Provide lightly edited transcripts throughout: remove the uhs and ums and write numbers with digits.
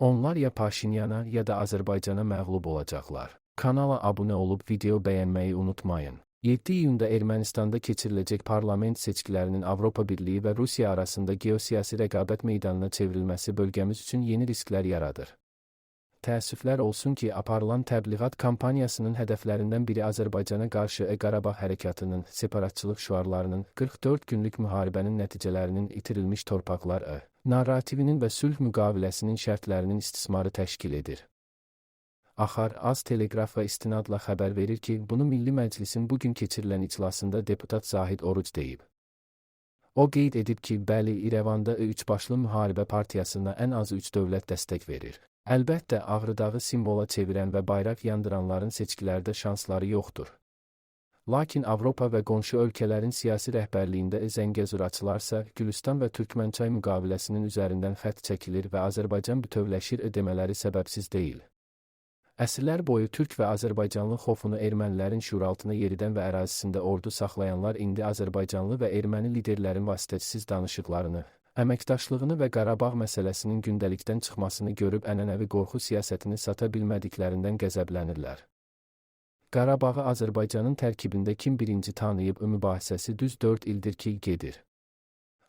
Onlar ya Paşinyana ya da Azərbaycana məğlub olacaqlar. Kanala abunə olub video bəyənməyi unutmayın. 7 iyunda Ermənistanda keçiriləcək parlament seçkilərinin Avropa Birliyi və Rusiya arasında geosiyasi rəqabət meydanına çevrilməsi bölgəmiz üçün yeni risklər yaradır. Təəssüflər olsun ki, aparılan təbliğat kampaniyasının hədəflərindən biri Azərbaycana qarşı Qarabağ hərəkatının, separatçılıq şüarlarının, 44 günlük müharibənin nəticələrinin, itirilmiş torpaqlar narrativinin və sülh müqaviləsinin şərtlərinin istismarı təşkil edir. Axar Az Teleqraf və istinadla xəbər verir ki, bunu Milli Məclisin bugün keçirilən iclasında deputat Zahid Oruc deyib. O qeyd edib ki, bəli, İrəvanda üçbaşlı müharibə partiyasına ən az 3 dövlət dəstək verir. Əlbəttə, Ağrıdağı simvola çevirən və bayraq yandıranların seçkilərdə şansları yoxdur. Lakin Avropa və qonşu ölkələrin siyasi rəhbərliyində Zəngəzur açılarsa, Gülüstan və Türkmənçay müqaviləsinin üzərindən xətt çəkilir və Azərbaycan bütövləşir demələri səbəbsiz deyil. Əsrlər boyu türk və Azərbaycanlı xofunu ermənilərin şuuraltına yeridən və ərazisində ordu saxlayanlar indi Azərbaycanlı və erməni liderlərin vasitəsiz danışıqlarını, əməkdaşlığını və Qarabağ məsələsinin gündəlikdən çıxmasını görüb ənənəvi qorxu siyasətini sata bilmədiklərindən qəzəblənirlər. Qarabağı Azərbaycanın tərkibində kim birinci tanıyıb mübahisəsi düz 4 ildir ki, gedir.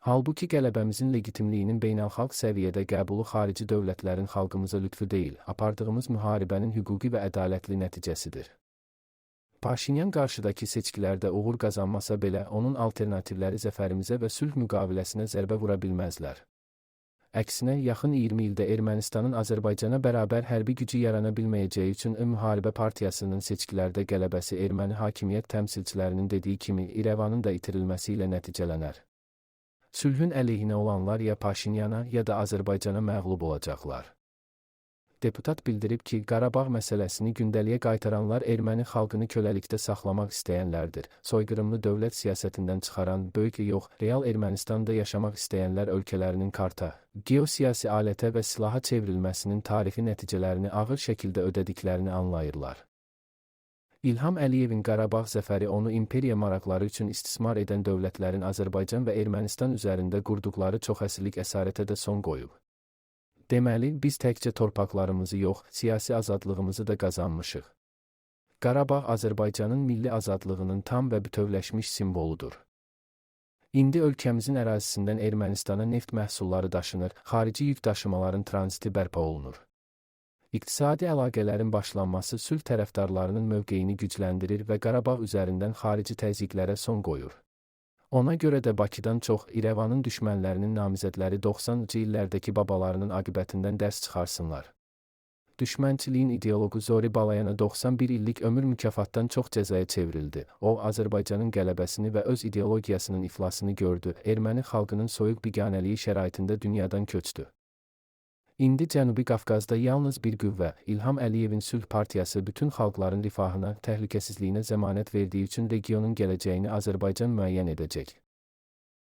Halbuki qələbəmizin legitimliyinin beynəlxalq səviyyədə qəbulu xarici dövlətlərin xalqımıza lütfü deyil, apardığımız müharibənin hüquqi və ədalətli nəticəsidir. Paşinyan qarşıdakı seçkilərdə uğur qazanmasa belə, onun alternativləri zəfərimizə və sülh müqaviləsinə zərbə vura bilməzlər. Əksinə, yaxın 20 ildə Ermənistanın Azərbaycana bərabər hərbi gücü yarana bilməyəcəyi üçün müharibə partiyasının seçkilərdə qələbəsi erməni hakimiyyət təmsilçilərinin dediyi kimi İrəvanın da itirilməsi ilə nəticələnər. Sülhün əleyhinə olanlar ya Paşinyana ya da Azərbaycana məğlub olacaqlar. Deputat bildirib ki, Qarabağ məsələsini gündəliyə qaytaranlar erməni xalqını köləlikdə saxlamaq istəyənlərdir. Soyqırımlı dövlət siyasətindən çıxaran, böyük yox, real Ermənistanda yaşamaq istəyənlər ölkələrinin karta, geosiyasi alətə və silaha çevrilməsinin tarixi nəticələrini ağır şəkildə ödədiklərini anlayırlar. İlham Əliyevin Qarabağ zəfəri onu imperiya maraqları üçün istismar edən dövlətlərin Azərbaycan və Ermənistan üzərində qurduqları çoxəsrlik əsarətə də son qoyub. Deməli, biz təkcə torpaqlarımızı yox, siyasi azadlığımızı da qazanmışıq. Qarabağ Azərbaycanın milli azadlığının tam və bütövləşmiş simvoludur. İndi ölkəmizin ərazisindən Ermənistana neft məhsulları daşınır, xarici yük daşımaların tranziti bərpa olunur. İqtisadi əlaqələrin başlanması sülh tərəfdarlarının mövqeyini gücləndirir və Qarabağ üzərindən xarici təzyiqlərə son qoyur. Ona görə də Bakıdan çox İrəvanın düşmənlərinin namizədləri 90-cı illərdəki babalarının aqibətindən dərs çıxarsınlar. Düşmənçiliyin ideologu Zori Balayana 91 illik ömür mükafatdan çox cəzaya çevrildi. O, Azərbaycanın qələbəsini və öz ideologiyasının iflasını gördü, erməni xalqının soyuq biganəliyi şəraitində dünyadan köçdü. İndi Cənubi Qafqazda yalnız bir qüvvə, İlham Əliyevin Sülh Partiyası bütün xalqların rifahına, təhlükəsizliyinə zəmanət verdiyi üçün regionun gələcəyini Azərbaycan müəyyən edəcək.